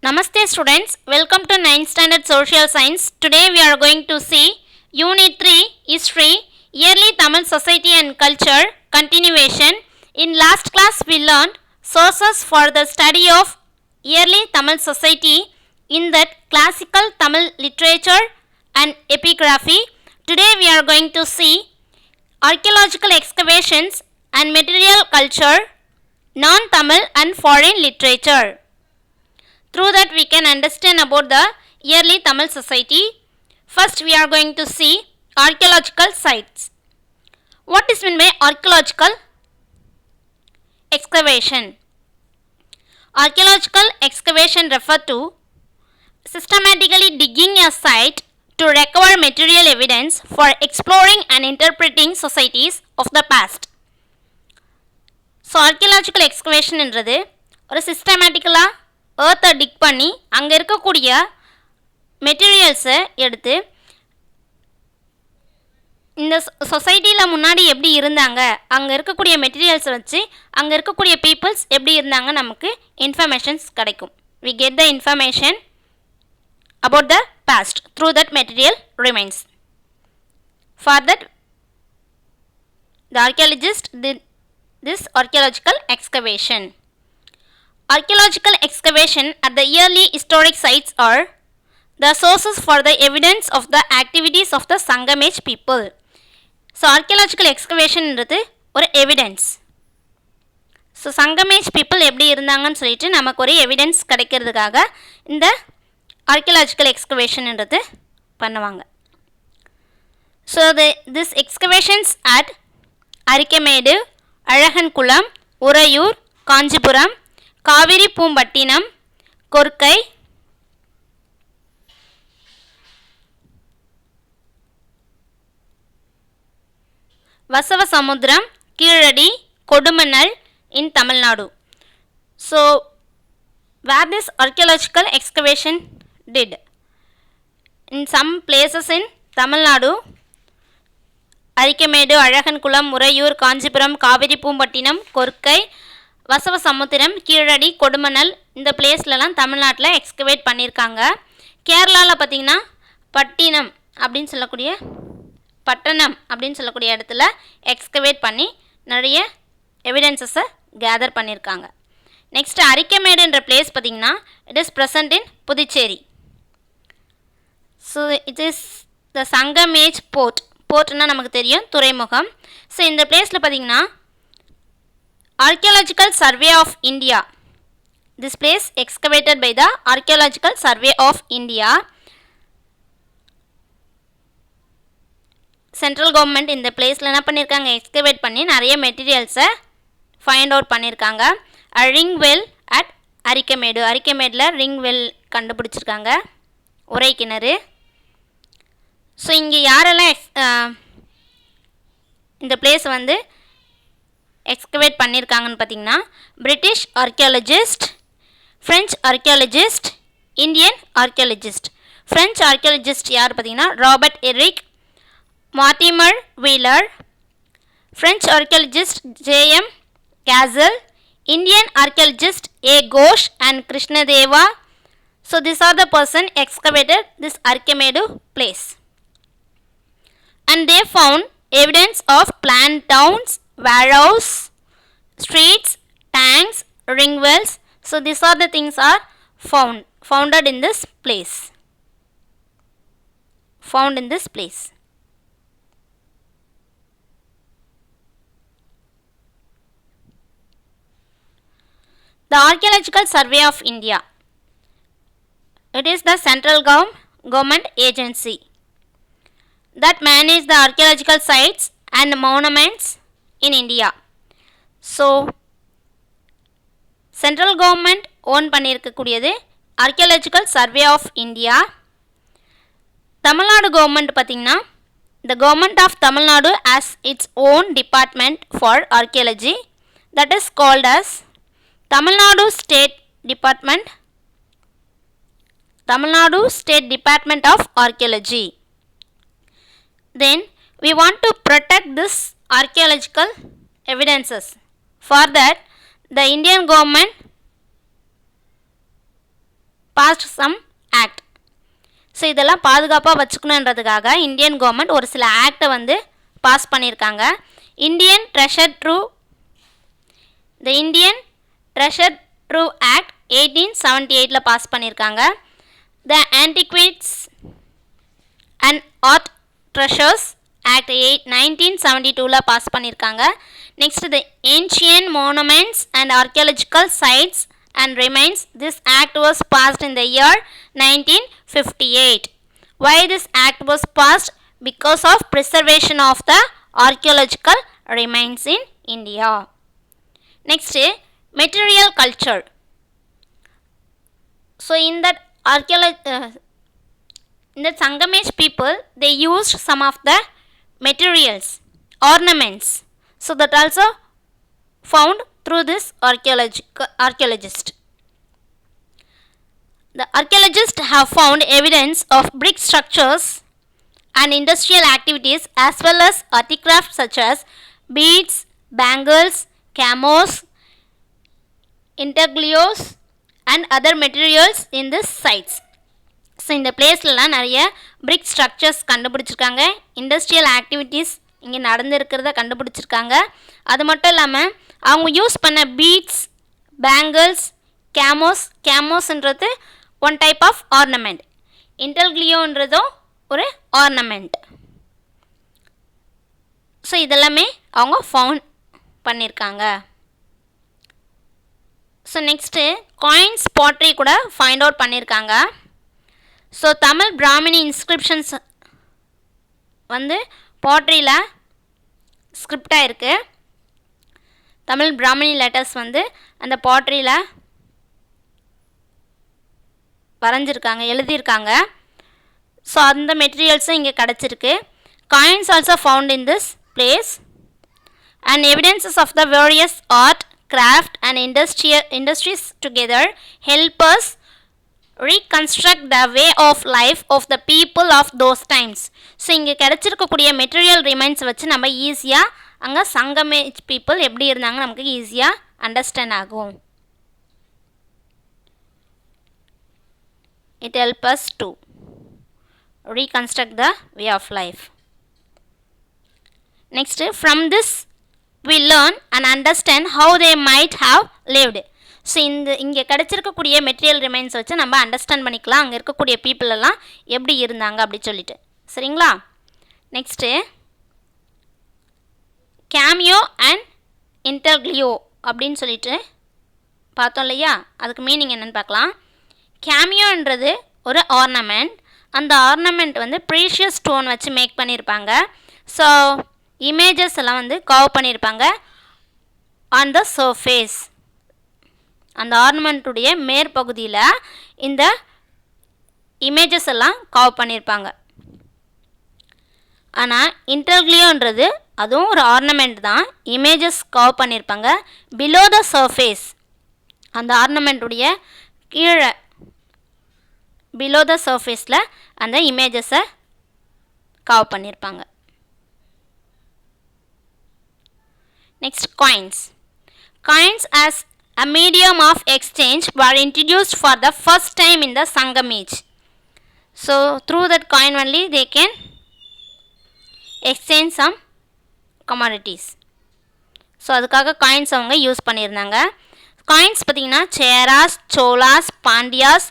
Namaste students, welcome to 9th standard social science. Today we are going to see Unit 3 History, Yearly Tamil Society and Culture continuation. In last class we learned sources for the study of Yearly Tamil Society in that classical Tamil literature and epigraphy. Today we are going to see archaeological excavations and material culture, non-Tamil and foreign literature. Through that we can understand about the yearly Tamil society. First we are going to see archaeological sites. What is meant by archaeological excavation? Archaeological excavation refer to systematically digging a site to recover material evidence for exploring and interpreting societies of the past. So archaeological excavation என்றது ஒரு சிஸ்டமேட்டிக்கலாக ஏர்த்தை tick பண்ணி அங்கே இருக்கக்கூடிய மெட்டீரியல்ஸை எடுத்து இந்த சொசைட்டியில் முன்னாடி எப்படி இருந்தாங்க, அங்கே இருக்கக்கூடிய மெட்டீரியல்ஸை வச்சு அங்கே இருக்கக்கூடிய பீப்புள்ஸ் எப்படி இருந்தாங்க நமக்கு இன்ஃபர்மேஷன்ஸ் கிடைக்கும். We get the information about the past through that material remains. For that the archaeologist did this archaeological excavation. Archaeological excavation at the yearly historic sites are the sources for the evidence of the activities of the Sangam age people. So archaeological excavation என்றது ஒரு evidence. So சங்கம் age people எப்படி இருந்தாங்கன்னு சொல்லிட்டு நமக்கு ஒரு evidence கிடைக்கிறதுக்காக இந்த archaeological excavation என்றது பண்ணுவாங்க. So this excavations at Arikamedu, Azhagankulam, Uraiyur, Kanchipuram, Kaveri Poompattinam, Korkai, Vasavasamudram, Keezhadi, Kodumanal in Tamil Nadu. So where this archaeological excavation did in some places in Tamil Nadu, Arikamedu, Azhagankulam, Uraiyur, Kanchipuram, Kaveri Poompattinam, Korkai, Vasavasamudram, Keezhadi, Kodumanal இந்த பிளேஸ்லலாம் தமிழ்நாட்டில் எக்ஸ்கவேட் பண்ணியிருக்காங்க. கேரளாவில் பார்த்திங்கன்னா பட்டணம் அப்படின்னு சொல்லக்கூடிய இடத்துல எக்ஸ்கவேட் பண்ணி நிறைய எவிடன்சஸை கேதர் பண்ணியிருக்காங்க. நெக்ஸ்ட் அரிக்கமேடுன்ற பிளேஸ் பார்த்திங்கன்னா it is present in Puducherry. So it is the சங்கம் ஏஜ் போர்ட்னா நமக்கு தெரியும் துறைமுகம். ஸோ இந்த பிளேஸில் பார்த்திங்கன்னா Archaeological Survey of India. This place excavated by the Archaeological Survey of India. Central government இந்த பிளேஸில் என்ன பண்ணியிருக்காங்க, எக்ஸ்கவேட் பண்ணி நிறைய மெட்டீரியல்ஸை ஃபைண்ட் அவுட் பண்ணியிருக்காங்க. ரிங் வெல் அட் அரிக்கமேடில் ரிங் வெல் கண்டுபிடிச்சிருக்காங்க, உரை கிணறு. ஸோ இங்கே யாரெல்லாம் இந்த பிளேஸ் வந்து எக்ஸ்கவேட் பண்ணியிருக்காங்கன்னு பார்த்தீங்கன்னா British archaeologist, French archaeologist, Indian archaeologist. French archaeologist யார் பார்த்தீங்கன்னா Robert Eric Mortimer Wheeler, French archaeologist JM Casal, Indian archaeologist A Ghosh and Krishnadeva. So this are the person excavated this Arikamedu place and they found evidence of planned towns, warehouse, streets, tanks, ring wells. So these are the things are founded in this place. Found in this place. The Archaeological Survey of India. It is the central government agency that manage the archaeological sites and monuments in India. So central government own பண்ணியிருக்கக்கூடியது Archaeological Survey of India. Tamil Nadu government பார்த்திங்கன்னா the government of Tamil Nadu has its own department for archaeology that is called as Tamil Nadu State Department of Archaeology. Then we want to protect this archaeological evidences. For that the Indian government passed some act. So இதெல்லாம் பாதுகாப்பாக வச்சுக்கணுன்றதுக்காக Indian government ஒரு சில ஆக்டை வந்து pass பண்ணியிருக்காங்க. Indian treasure trove act 1878 pass பண்ணியிருக்காங்க. The antiquities and art treasures act 1972 pass பண்ணியிருக்காங்க. Next the ancient monuments and archaeological sites and remains. This act was passed in the year 1958. Why this act was passed? Because of preservation of the archaeological remains in India. Next, material culture. So in that in the Sangamej people, they used some of the materials, ornaments. So that also found through this archaeologist. The archaeologists have found evidence of brick structures and industrial activities as well as artifacts such as beads, bangles, camos, intaglios and other materials in this sites. So இந்த பிளேஸ்லலாம் நிறைய brick structures கண்டுபிடிச்சிருக்காங்க. Industrial activities இங்கே நடந்துருக்கிறத கண்டுபிடிச்சிருக்காங்க. அது மட்டும் இல்லாமல் அவங்க யூஸ் பண்ண பீட்ஸ், பேங்கிள்ஸ், கேமோஸ்ன்றது ஒன் டைப் ஆஃப் ஆர்னமெண்ட். இன்டர்க்ளியோன்றதும் ஒரு ஆர்னமெண்ட். ஸோ இதெல்லாமே அவங்க ஃபவுண்ட் பண்ணியிருக்காங்க. ஸோ நெக்ஸ்ட்டு காயின்ஸ் பாட்ரி கூட ஃபைண்ட் அவுட் பண்ணியிருக்காங்க. ஸோ தமிழ் பிராமினி இன்ஸ்கிரிப்ஷன்ஸ் வந்து பாட்ரியில் ஸ்கிரிப்டாக இருக்குது. தமிழ் பிராமினி லெட்டர்ஸ் வந்து அந்த பாட்ரியில் வரைஞ்சிருக்காங்க, எழுதியிருக்காங்க. ஸோ அந்த மெட்டீரியல்ஸும் இங்கே கிடச்சிருக்கு. Coins also found in this place and evidences of the various art, craft and industries together help us reconstruct the way of life of the people of those times. So இங்கே கிடச்சிருக்கக்கூடிய material remains வச்சு நம்ம ஈஸியாக அங்கே Sangam age people எப்படி இருந்தாங்க நமக்கு ஈஸியாக understand ஆகும். It helps us to reconstruct the way of life. Next, from this we learn and understand how they might have lived. So இங்கே கிடச்சிருக்கக்கூடிய மெட்டீரியல் ரிமைன்ஸ் வச்சு நம்ம அண்டர்ஸ்டாண்ட் பண்ணிக்கலாம் அங்கே இருக்கக்கூடிய பீப்புள் எல்லாம் எப்படி இருந்தாங்க அப்படி சொல்லிட்டு. சரிங்களா? நெக்ஸ்ட்டு கேமியோ அண்ட் இன்டர்க்ளியோ அப்படின்னு சொல்லிட்டு பார்த்தோம் இல்லையா, அதுக்கு மீனிங் என்னென்னு பார்க்கலாம். கேமியோன்றது ஒரு ஆர்னமெண்ட். அந்த ஆர்னமெண்ட் வந்து ப்ரீஷியஸ் ஸ்டோன் வச்சு மேக் பண்ணியிருப்பாங்க. ஸோ இமேஜஸ் எல்லாம் வந்து கவர் பண்ணியிருப்பாங்க ஆன் த சர்ஃபேஸ். அந்த ஆர்னமெண்ட்டுடைய மேற்பகுதியில் இந்த இமேஜஸ் எல்லாம் கவர் பண்ணியிருப்பாங்க. ஆனால் இன்டர்க்ளியோன்றது அதுவும் ஒரு ஆர்னமெண்ட் தான், இமேஜஸ் கவர் பண்ணியிருப்பாங்க. பிலோ த சர்ஃபேஸ் அந்த ஆர்னமெண்ட்டுடைய கீழே பிலோ த சர்ஃபேஸில் அந்த இமேஜஸை கவர் பண்ணியிருப்பாங்க. Next coins as a medium of exchange were introduced for the first time in the Sangam age. So through that coin only they can exchange some commodities. So அதுக்காக coins அவங்க use பண்ணியிருந்தாங்க. Coins பார்த்திங்கன்னா Cheras, Cholas, Pandyas,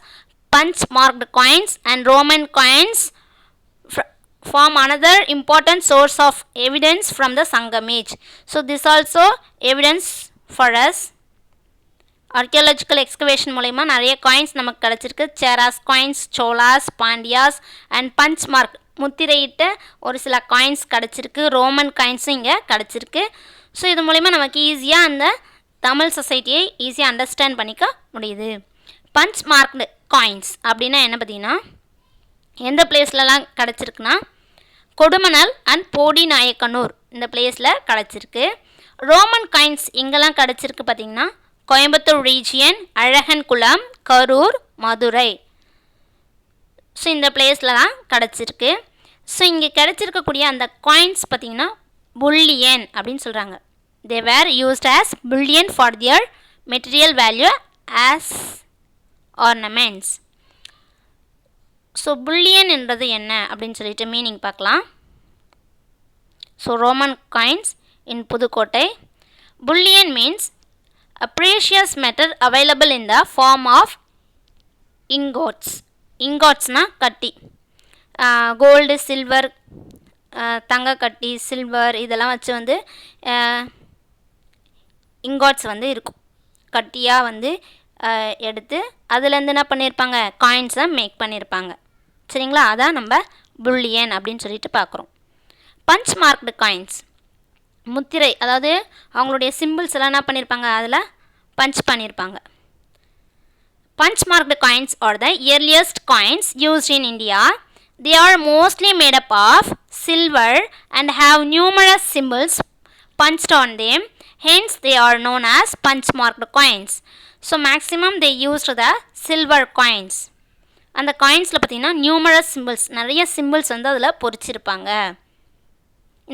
punch marked coins and Roman coins form another important source of evidence from the Sangam age. So this also evidence for us. Archaeological excavation மூலயமா நிறைய coins நமக்கு கிடச்சிருக்கு. Cheras coins, Cholas, Pandyas and punch mark முத்திரையிட்ட ஒரு சில coins கிடச்சிருக்கு. Roman காயின்ஸும் இங்கே கிடச்சிருக்கு. ஸோ இது மூலிமா நமக்கு ஈஸியாக அந்த தமிழ் சொசைட்டியை ஈஸியாக அண்டர்ஸ்டாண்ட் பண்ணிக்க முடியுது. பஞ்ச் மார்க்டு காயின்ஸ் அப்படின்னா என்ன பார்த்திங்கன்னா எந்த பிளேஸ்லலாம் கிடச்சிருக்குன்னா கொடுமணல் அண்ட் போடி நாயக்கனூர் இந்த பிளேஸில் கிடச்சிருக்கு. ரோமன் காயின்ஸ் எங்கெல்லாம் கிடச்சிருக்கு பார்த்திங்கன்னா கோயம்புத்தூர் ரீஜியன், அழகன்குளம், கரூர், மதுரை. ஸோ இந்த பிளேஸில் தான் கிடச்சிருக்கு. ஸோ இங்கே கிடச்சிருக்கக்கூடிய அந்த காயின்ஸ் பார்த்திங்கன்னா புல்லியன் அப்படின்னு சொல்கிறாங்க. They were used as bullion for their material value as ornaments. So bullion என்றது என்ன அப்படின்னு சொல்லிட்டு மீனிங் பார்க்கலாம். So Roman coins in Pudukkottai. Bullion means a precious metal available in the form of ingots. ingotsனா கட்டி, கோல்டு, சில்வர், தங்க கட்டி, silver இதெல்லாம் வச்சு வந்து இங்காட்ஸ் வந்து இருக்கும். கட்டியாக வந்து எடுத்து அதுலேருந்து என்ன பண்ணியிருப்பாங்க, காயின்ஸை மேக் பண்ணியிருப்பாங்க. சரிங்களா, அதான் நம்ம புல்லியன் அப்படின்னு சொல்லிட்டு பார்க்குறோம். பஞ்ச் மார்க்டு காயின்ஸ், முத்திரை, அதாவது அவங்களுடைய சிம்பிள்ஸ் எல்லாம் என்ன பண்ணியிருப்பாங்க, அதில் பஞ்ச் பண்ணியிருப்பாங்க. Punch marked coins are the earliest coins used in India. They are mostly made up of silver and have numerous symbols punched on them. Hence, they are known as punch marked coins. So, maximum they used the silver coins. அந்த காயின்ஸில் பார்த்தீங்கன்னா numerous symbols, நிறைய symbols வந்து அதில் பொறிச்சிருப்பாங்க.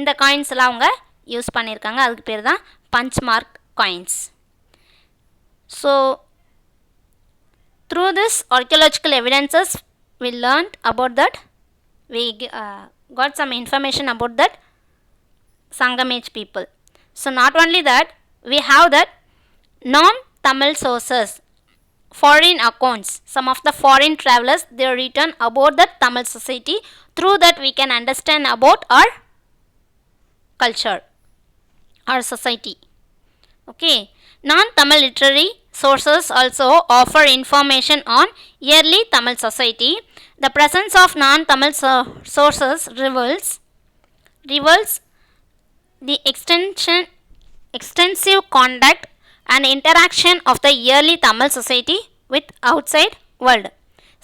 இந்த coins எல்லாம் அவங்க use பண்ணியிருக்காங்க. அதுக்கு பேர் தான் punch mark coins. So through this archaeological evidences we learned about that, we got some information about that Sangam age people. So not only that, we have that non-Tamil sources, foreign accounts. Some of the foreign travelers, they are written about the Tamil society. Through that we can understand about our culture, our society. Okay, non-Tamil literary sources also offer information on early Tamil society. The presence of non-Tamil sources reveals the extensive contact and interaction of the early Tamil society with outside world.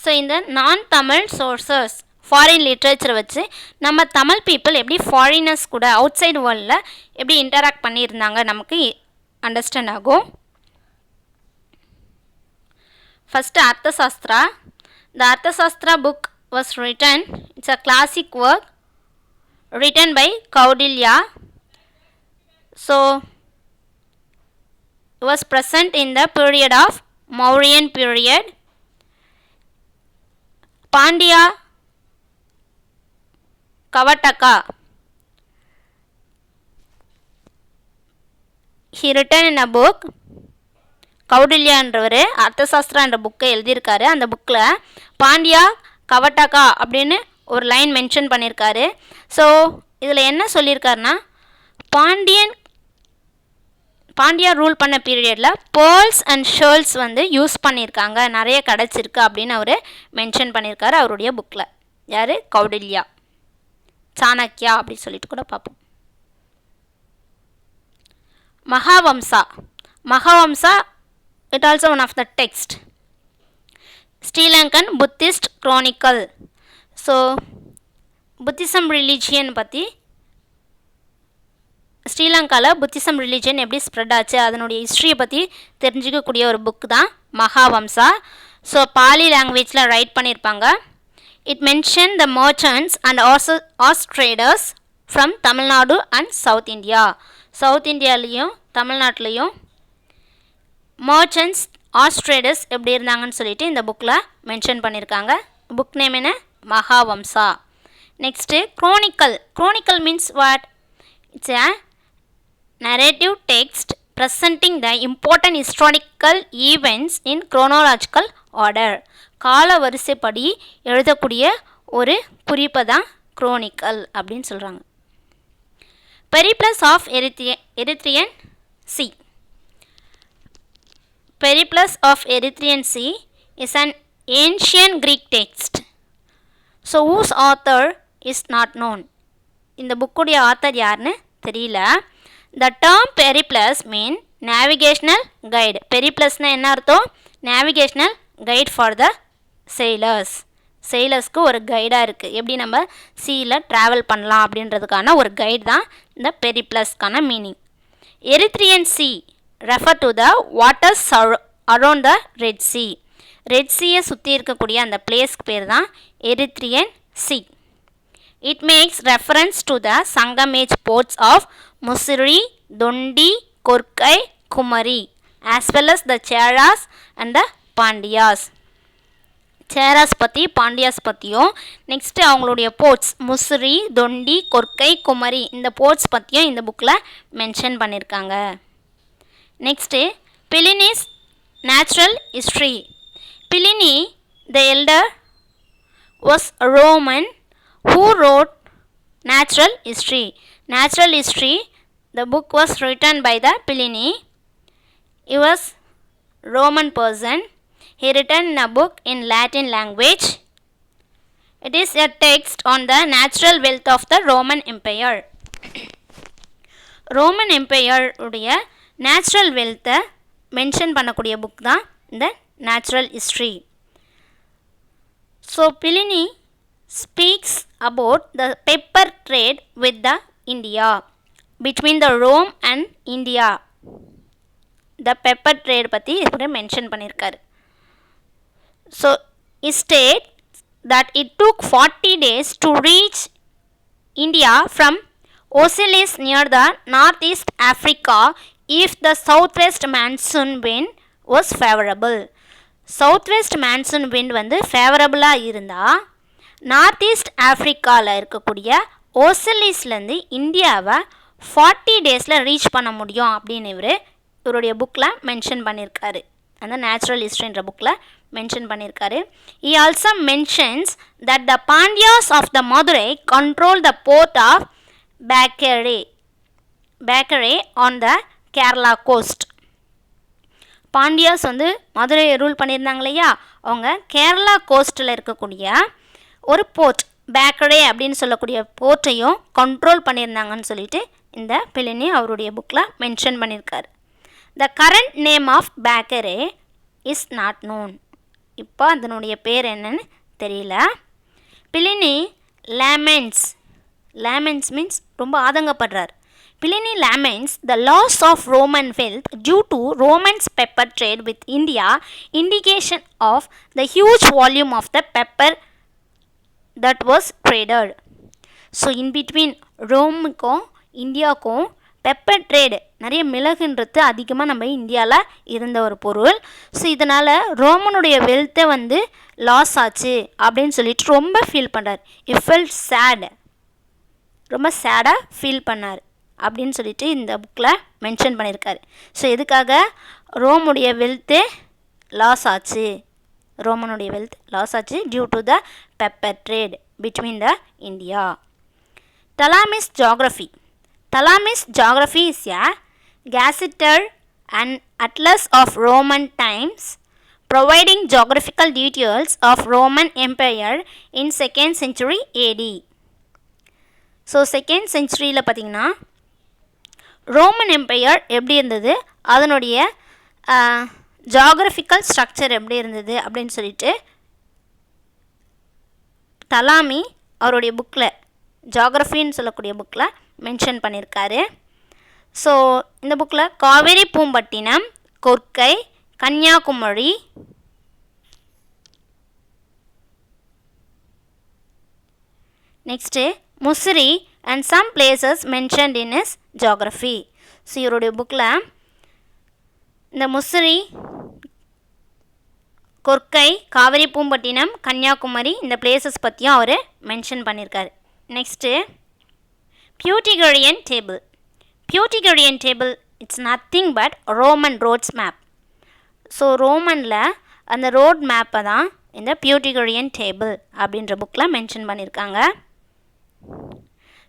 So in the non-Tamil sources, foreign லிட்ரேச்சரை வச்சு நம்ம Tamil people எப்படி foreigners கூட outside வேர்ல்டில் எப்படி interact பண்ணியிருந்தாங்க நமக்கு understand ஆகும். First Arthashastra. The Arthashastra book was written, it's a classic work written by Kautilya. So was present in the period of Mauryan period. Pandya Kavataka, he written in a book. Kautilya என்றவர் அர்த்தசாஸ்திரா என்ற புக்கை எழுதியிருக்காரு. அந்த புக்கில் பாண்டியா கவட்டகா அப்படின்னு ஒரு லைன் மென்ஷன் பண்ணியிருக்காரு. ஸோ இதில் என்ன சொல்லியிருக்காருன்னா, பாண்டியா ரூல் பண்ண பீரியடில் பேர்ல்ஸ் அண்ட் ஷேர்ல்ஸ் வந்து யூஸ் பண்ணியிருக்காங்க, நிறைய கிடச்சிருக்கு அப்படின்னு அவர் மென்ஷன் பண்ணியிருக்காரு அவருடைய புக்கில். யார்? கௌடில்யா, சாணக்கியா அப்படி சொல்லிட்டு கூட பார்ப்போம். Mahavamsa it also one of the text. Sri Lankan Buddhist Chronicle. So Buddhism religion பற்றி, ஸ்ரீலங்காவில் புத்திசம் ரிலிஜன் எப்படி ஸ்ப்ரெட் ஆச்சு அதனுடைய ஹிஸ்ட்ரியை பற்றி தெரிஞ்சிக்கக்கூடிய ஒரு புக் தான் மகாவம்சா. ஸோ பாலி லாங்குவேஜில் ரைட் பண்ணியிருப்பாங்க. It mention the merchants and ஆர்ஸ் traders from Tamil Nadu and south India. South இந்தியாலேயும் தமிழ்நாட்டிலையும் மர்ச்சன்ட்ஸ் ஆர்ஸ் ட்ரேடர்ஸ் எப்படி இருந்தாங்கன்னு சொல்லிட்டு இந்த புக்கில் மென்ஷன் பண்ணியிருக்காங்க. புக் நேம் என்ன? Mahavamsa. Next chronicle means what? It's a narrative text presenting the important historical events in chronological order. கால வரிசைப்படி எழுதக்கூடிய ஒரு குறிப்பை தான் குரோனிக்கல் அப்படின்னு சொல்கிறாங்க. Periplus of Erythraean sea. Periplus of Erythraean Sea is an ancient Greek text. So whose author is not known. இந்த புக்குடைய author யாருன்னு தெரியல. The term Periplus mean navigational guide. Periplusனா என்ன அர்த்தம்? navigational guide for the sailors. sailors-க்கு ஒரு கைடாக இருக்குது, எப்படி நம்ம சீயில் travel பண்ணலாம் அப்படின்றதுக்கான ஒரு கைடு தான் இந்த பெரிப்ளஸ்க்கான meaning. Erythraean sea refer to the waters around the Red Sea. Red சீயை சுற்றி இருக்கக்கூடிய அந்த பிளேஸ்க்கு பேர் தான் Erythraean sea. It makes reference to the Sangam age ports of Mussoorie, Dondi, Korkai, Kumari as well as the Cheras and the Pandyas. Cheras பற்றி பாண்டியாஸ் பற்றியும் next அவங்களுடைய போர்ட்ஸ் முசிறி தொண்டி கொர்க்கை குமரி இந்த போர்ட்ஸ் பற்றியும் இந்த புக்கில் மென்ஷன் பண்ணியிருக்காங்க. Next Pliny's natural history. Pliny the elder was Roman who wrote natural history. Natural history, the book was written by the Pliny. He was Roman person. He written a book in Latin language. It is a text on the natural wealth of the Roman Empire. Roman Empire உடைய natural wealth mention பண்ணக்கூடிய book தான் இந்த natural history. So Pliny speaks about the pepper trade with the India, between the Rome and India. The pepper trade பற்றி இதில் mention பண்ணியிருக்காரு. So he states that it took 40 days to reach India from Ocelis near the northeast Africa if the southwest monsoon wind was favorable. Southwest monsoon wind வந்து ஃபேவரபுளாக இருந்தால் north east ஆஃப்ரிக்காவில் இருக்கக்கூடிய ஓசலிஸ்லேருந்து இந்தியாவை 40 டேஸில் reach பண்ண முடியும் அப்படின்னு இவருடைய புக்கில் மென்ஷன் பண்ணியிருக்காரு. அந்த நேச்சுரல் ஹிஸ்ட்ரின்ற புக்கில் மென்ஷன் பண்ணியிருக்காரு. He also mentions that the Pandyas of the Madurai control the port of Bakare on the Kerala coast. Pandyas வந்து மதுரையை ரூல் பண்ணியிருந்தாங்க இல்லையா, அவங்க கேரளா கோஸ்ட்டில் இருக்கக்கூடிய ஒரு போர்ட் பேக்கரே அப்படின்னு சொல்லக்கூடிய போர்ட்டையும் கண்ட்ரோல் பண்ணியிருந்தாங்கன்னு சொல்லிட்டு இந்த பிலினி அவருடைய புக்கில் மென்ஷன் பண்ணியிருக்காரு. The current name of Bacare is not known. இப்போ அதனுடைய பேர் என்னன்னு தெரியல. பிலினி லேமென்ஸ் மீன்ஸ் ரொம்ப ஆதங்கப்படுறார். Pliny laments the loss of Roman wealth due to Romans' pepper trade with India, indication of the huge volume of the pepper that was traded. So in between ரோமுக்கும் இந்தியாவுக்கும் pepper trade, நிறைய மிளகுன்றது அதிகமாக நம்ம இந்தியாவில் இருந்த ஒரு பொருள். So இதனால் ரோமனுடைய வெல்த்தை வந்து லாஸ் ஆச்சு அப்படின்னு சொல்லிட்டு ரொம்ப ஃபீல் பண்ணுறார். இட் ஃபெல்ட் சேட், ரொம்ப சேடாக ஃபீல் பண்ணார் அப்படின்னு சொல்லிட்டு இந்த புக்கில் மென்ஷன் பண்ணியிருக்காரு. ஸோ எதுக்காக ரோமுடைய வெல்த்து லாஸ் ஆச்சு, ரோமனுடைய வெல்த் லாஸ் ஆச்சு due to the pepper trade between the India. Ptolemy's geography. Ptolemy's geography is a gazetted and atlas of Roman times, providing geographical details of Roman Empire in 2nd century AD. So 2nd centuryயில் பார்த்திங்கன்னா Roman empire எப்படி இருந்தது, அதனுடைய geographical structure எப்படி இருந்தது அப்படின்னு சொல்லிட்டு தலாமி அவருடைய புக்கில் ஜாகிரஃபின்னு சொல்லக்கூடிய புக்கில் மென்ஷன் பண்ணியிருக்காரு. ஸோ இந்த புக்கில் Kaveri Poompattinam, Korkai, Kanniyakumari, next Musiri and some places mentioned in his geography. So இவருடைய புக்கில் இந்த முசிறி, கொர்க்கை, காவிரி பூம்பட்டினம், கன்னியாகுமரி இந்த பிளேசஸ் பற்றியும் அவர் மென்ஷன் பண்ணியிருக்காரு. Next Peutingerian table. Peutingerian table it's nothing but Roman roads map. So ரோமனில் அந்த ரோட் மேப்பை தான் இந்த பியூட்டிகரியன் டேபிள் அப்படின்ற புக்கில் மென்ஷன் பண்ணியிருக்காங்க.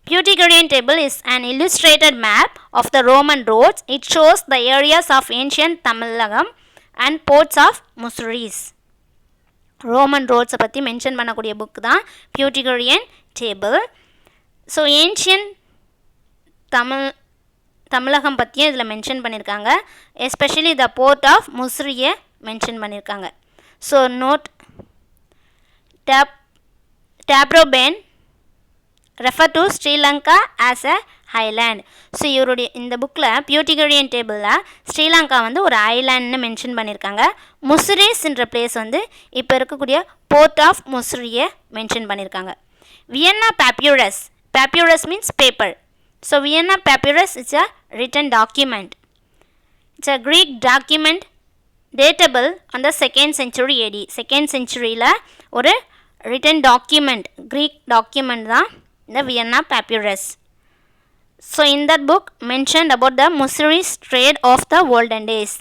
Pythagorean table is an illustrated map of the Roman roads. It shows the areas of ancient Tamilagam and ports of Musuris. Roman roads பற்றி mention பண்ணக்கூடிய புக் தான் Pythagorean table. So ancient Tamilakam பற்றியும் இதில் mention பண்ணியிருக்காங்க. Especially the port of முசிறியை mention பண்ணியிருக்காங்க. So note Taprobane refer to Sri Lanka as a island. So இவருடைய இந்த புக்கில் பியூட்டிகரியன் டேபிளில் ஸ்ரீலங்கா வந்து ஒரு ஐலாண்ட்னு மென்ஷன் பண்ணியிருக்காங்க. முசிரிஸ்ன்ற பிளேஸ் வந்து இப்போ இருக்கக்கூடிய போர்ட் ஆஃப் முசிறியை மென்ஷன் பண்ணியிருக்காங்க. Vienna papyrus. Papyrus means paper. So Vienna papyrus it's a written document. It's a Greek document datable on the 2nd century AD. 2nd centuryல ஒரு written document, Greek document தான் இந்த வியன்னா papyrus. So in that book mentioned about the Mussoories trade of the olden days.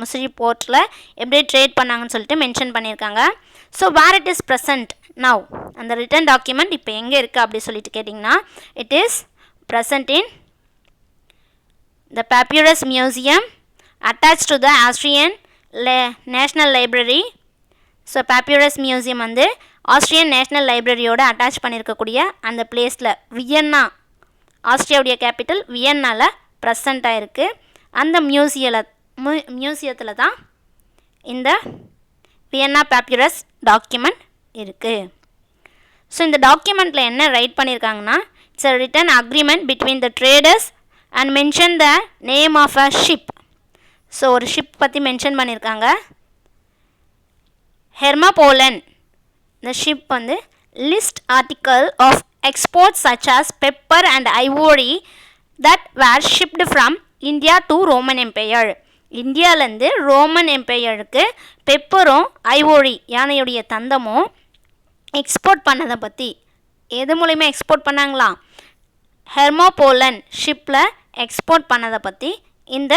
Muziris போர்ட்டில் எப்படி trade பண்ணாங்கன்னு சொல்லிட்டு mention பண்ணியிருக்காங்க. So where it is present now, அந்த ரிட்டன் டாக்குமெண்ட் இப்போ எங்கே இருக்குது அப்படி சொல்லிட்டு கேட்டிங்கன்னா, it is present in the papyrus museum attach to the Austrian national library. So papyrus museum வந்து ஆஸ்ட்ரியன் நேஷ்னல் லைப்ரரியோடு அட்டாச் பண்ணியிருக்கக்கூடிய அந்த பிளேஸில், வியன்னா, ஆஸ்ட்ரியாவுடைய கேபிட்டல் வியன்னாவில் ப்ரெசண்ட்டாக இருக்குது. அந்த மியூசியத்தில் தான் இந்த வியன்னா பேப்யூரஸ் டாக்குமெண்ட் இருக்குது. ஸோ இந்த டாக்குமெண்ட்டில் என்ன ரைட் பண்ணியிருக்காங்கன்னா, it's a written agreement between the traders and mention the name of a ship. So ஒரு ஷிப் பற்றி மென்ஷன் பண்ணியிருக்காங்க, ஹெர்மோபோலன். இந்த ஷிப் வந்து list article of exports such as pepper and ivory that were shipped from India to Roman empire. இந்தியாவிலேருந்து Roman எம்பையருக்கு பெப்பரும் ivory யானையுடைய தந்தமும் எக்ஸ்போர்ட் பண்ணதை பற்றி, எது மூலிமா எக்ஸ்போர்ட் பண்ணாங்களாம், ஹெர்மோபோலன் ஷிப்பில் எக்ஸ்போர்ட் பண்ணதை பற்றி இந்த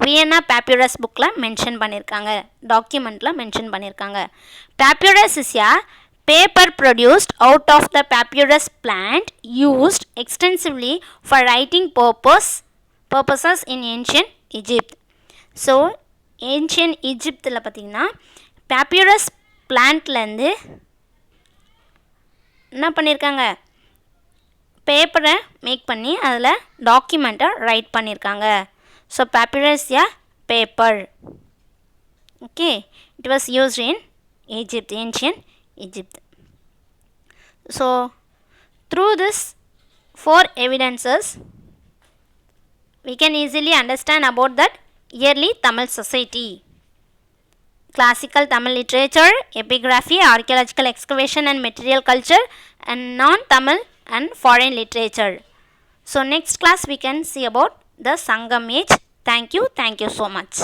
வியன்னா பேப்யூரஸ் புக்கில் மென்ஷன் பண்ணியிருக்காங்க, டாக்குமெண்ட்டில் மென்ஷன் பண்ணியிருக்காங்க. பேப்யூரஸ் is a paper produced out of the papyrus plant used extensively for writing purposes in ancient Egypt. So ancient ஈஜிப்தில் பார்த்திங்கன்னா பேப்யூரஸ் பிளான்ட்லேருந்து என்ன பண்ணியிருக்காங்க, பேப்பரை மேக் பண்ணி அதில் டாக்குமெண்ட்டை ரைட் பண்ணியிருக்காங்க. ஸோ பேப்யூரஸ் யா paper. Okay, it was used in Egypt, ancient Egypt. So through this 4 evidences we can easily understand about that early Tamil society: classical Tamil literature, epigraphy, archaeological excavation and material culture, and non-Tamil and foreign literature. So next class we can see about the Sangam age. Thank you so much.